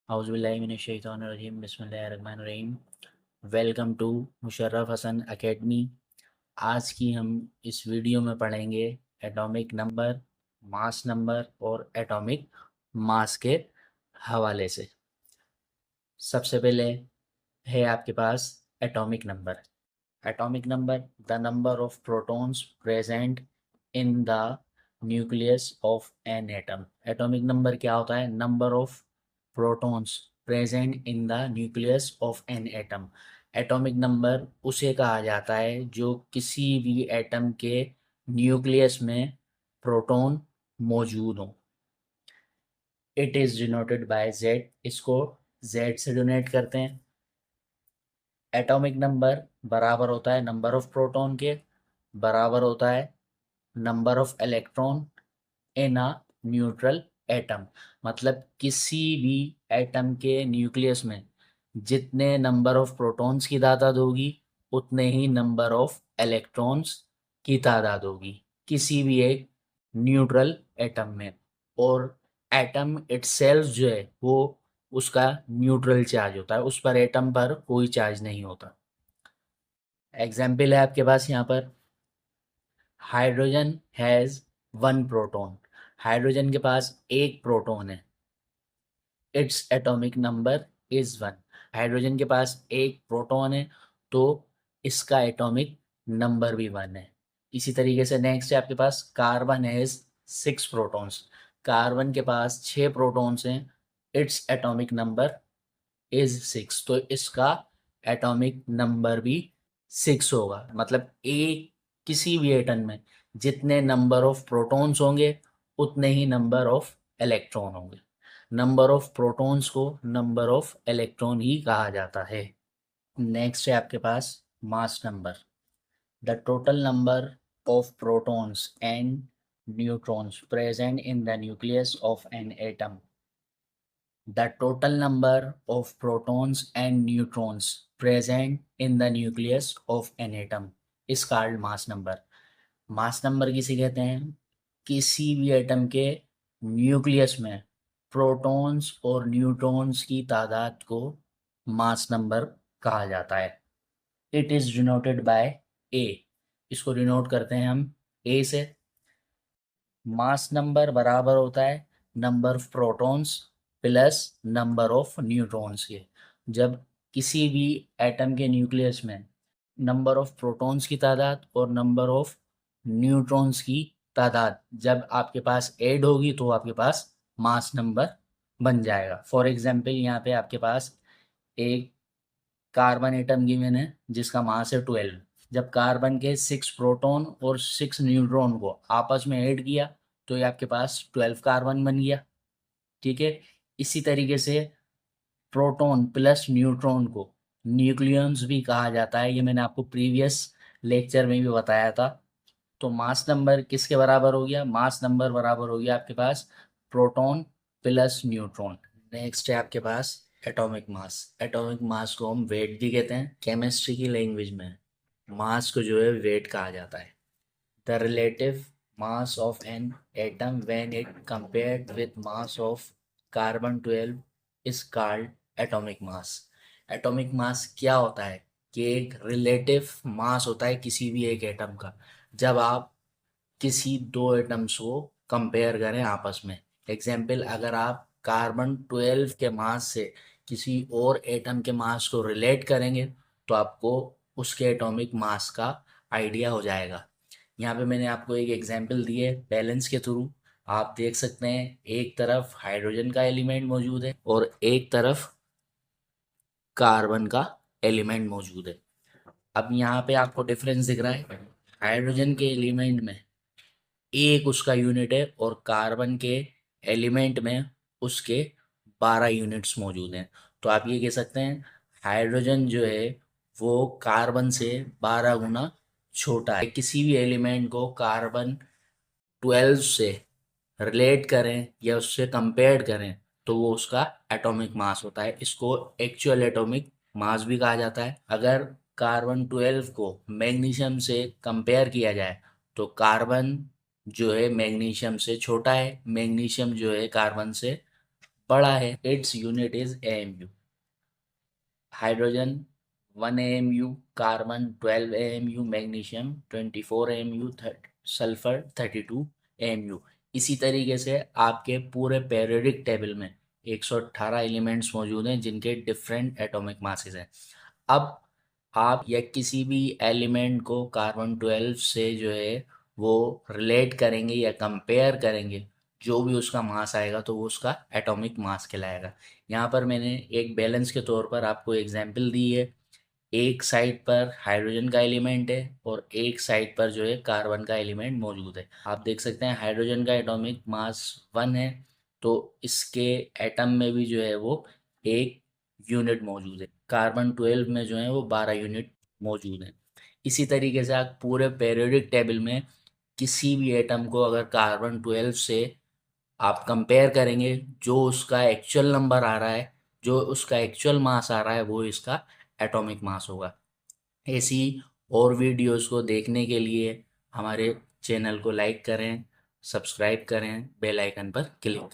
औज़ुबिल्लाहिमिनश्शैतानिर्रजीम बिस्मिल्लाहिर्रहमानिर्रहीम। Welcome to Musharraf Hasan academy. आज की हम इस वीडियो में पढ़ेंगे एटॉमिक नंबर, मास नंबर और एटॉमिक मास के हवाले से। सबसे पहले है आपके पास atomic number. Atomic number the number of protons present in the nucleus of an atom. Atomic number क्या होता है? Number of protons present in the nucleus of an atom. Atomic number उसे कहा जाता है जो किसी भी एटम के न्यूक्लियस में प्रोटॉन मौजूद हो। It is denoted by Z. इसको जेड से डिनोट करते हैं। एटॉमिक नंबर बराबर होता है नंबर ऑफ प्रोटॉन के, बराबर होता है number of electron in a neutral atom. मतलब किसी भी एटम के न्यूक्लियस में जितने नंबर ऑफ प्रोटॉन्स की तादाद होगी उतने ही नंबर ऑफ इलेक्ट्रॉन्स की तादाद होगी किसी भी एक न्यूट्रल एटम में। और एटम इटसेल्फ जो है वो उसका न्यूट्रल चार्ज होता है, उस पर एटम पर कोई चार्ज नहीं होता। एग्जाम्पल है आपके पास यहाँ पर, hydrogen has one proton. Hydrogen के पास एक प्रोटॉन है। It's atomic number is one. Hydrogen के पास एक प्रोटॉन है तो इसका एटॉमिक नंबर भी वन है। इसी तरीके से नेक्स्ट है आपके पास, carbon has six protons. Carbon के पास छः प्रोटॉन्स हैं। It's atomic number is six. तो इसका एटॉमिक नंबर भी सिक्स होगा। मतलब एक किसी भी एटम में जितने नंबर ऑफ प्रोटॉन्स होंगे उतने ही नंबर ऑफ इलेक्ट्रॉन होंगे। नंबर ऑफ प्रोटॉन्स को नंबर ऑफ इलेक्ट्रॉन ही कहा जाता है। नेक्स्ट है आपके पास mass number. The total number of protons and neutrons present in the nucleus of an atom. The total number of protons and neutrons present in the nucleus of an atom is called mass number. Mass number किसे कहते हैं? किसी भी atom के nucleus में protons और neutrons की तादाद को मास नंबर कहा जाता है। इट इज़ डिनोटेड बाय ए। इसको डिनोट करते हैं हम ए से। मास नंबर बराबर होता है number of protons plus number of neutrons के। जब किसी भी एटम के न्यूक्लियस में नंबर ऑफ प्रोटॉन्स की तादाद और नंबर ऑफ न्यूट्रॉन्स की तादाद जब आपके पास ऐड होगी तो आपके पास मास नंबर बन जाएगा। फॉर एग्जांपल यहाँ पे आपके पास एक कार्बन एटम गिवन है जिसका मास है 12। जब कार्बन के 6 प्रोटॉन और 6 न्यूट्रॉन को आपस में ऐड किया तो ये आपके पास 12 कार्बन बन गया। ठीक है। इसी तरीके से प्रोटॉन प्लस न्यूट्रॉन को न्यूक्लियॉन्स भी कहा जाता है। ये मैंने आपको प्रीवियस लेक्चर में भी बताया था। तो मास नंबर किसके बराबर हो गया? मास नंबर बराबर हो गया आपके पास प्रोटॉन प्लस न्यूट्रॉन। नेक्स्ट है आपके पास एटॉमिक मास। एटॉमिक मास को हम वेट भी कहते हैं केमिस्ट्री की लैंग्वेज में। मास को जो है वेट कहा जाता है। The relative mass of an atom when it compared with mass of carbon 12 is called atomic mass. Atomic mass क्या होता है कि एक रिलेटिव मास होता है किसी भी एक एटम का जब आप किसी दो एटम्स को कंपेयर करें आपस में। एग्जाम्पल, अगर आप कार्बन 12 के मास से किसी और एटम के मास को रिलेट करेंगे तो आपको उसके एटॉमिक मास का आइडिया हो जाएगा। यहाँ पे मैंने आपको एक एग्जाम्पल दी है बैलेंस के थ्रू। आप देख सकते हैं एक तरफ हाइड्रोजन का एलिमेंट मौजूद है और एक तरफ कार्बन का एलिमेंट मौजूद है। अब यहाँ पे आपको डिफरेंस दिख रहा है। हाइड्रोजन के एलिमेंट में एक उसका यूनिट है और कार्बन के एलिमेंट में उसके 12 यूनिट्स मौजूद हैं। तो आप ये कह सकते हैं हाइड्रोजन जो है वो कार्बन से 12 गुना छोटा है। किसी भी एलिमेंट को कार्बन 12 से रिलेट करें या उससे कंपेयर करें तो वो उसका एटॉमिक मास होता है। इसको एक्चुअल एटॉमिक मास भी कहा जाता है। अगर कार्बन 12 को मैग्नीशियम से कंपेयर किया जाए तो कार्बन जो है मैग्नीशियम से छोटा है, मैग्नीशियम जो है कार्बन से बड़ा है, its unit is AMU. Hydrogen 1 AMU, carbon 12 AMU, magnesium 24 AMU, sulphur 32 AMU. इसी तरीके से आपके पूरे पेरियोडिक टेबल में 118 एलिमेंट्स मौजूद हैं जिनके डिफरेंट एटॉमिक मासेस हैं। अब आप या किसी भी एलिमेंट को कार्बन 12 से जो है वो रिलेट करेंगे या कंपेयर करेंगे, जो भी उसका मास आएगा तो वो उसका एटॉमिक मास कहलाएगा। यहाँ पर मैंने एक बैलेंस के तौर पर आपको एग्जांपल दी है। एक साइड पर हाइड्रोजन का एलिमेंट है और एक साइड पर जो है कार्बन का एलिमेंट मौजूद है। आप देख सकते हैं हाइड्रोजन का एटॉमिक मास 1 है, तो इसके एटम में भी जो है वो एक यूनिट मौजूद है। कार्बन 12 में जो है वो 12 यूनिट मौजूद है। इसी तरीके से आप पूरे पेरियोडिक टेबल में किसी भी एटम को अगर कार्बन 12 से आप कंपेयर करेंगे, जो उसका एक्चुअल नंबर आ रहा है, जो उसका एक्चुअल मास आ रहा है, वो इसका एटॉमिक मास होगा। ऐसी और वीडियोस को देखने के लिए हमारे चैनल को लाइक करें, सब्सक्राइब करें, बेल आइकन पर क्लिक करें।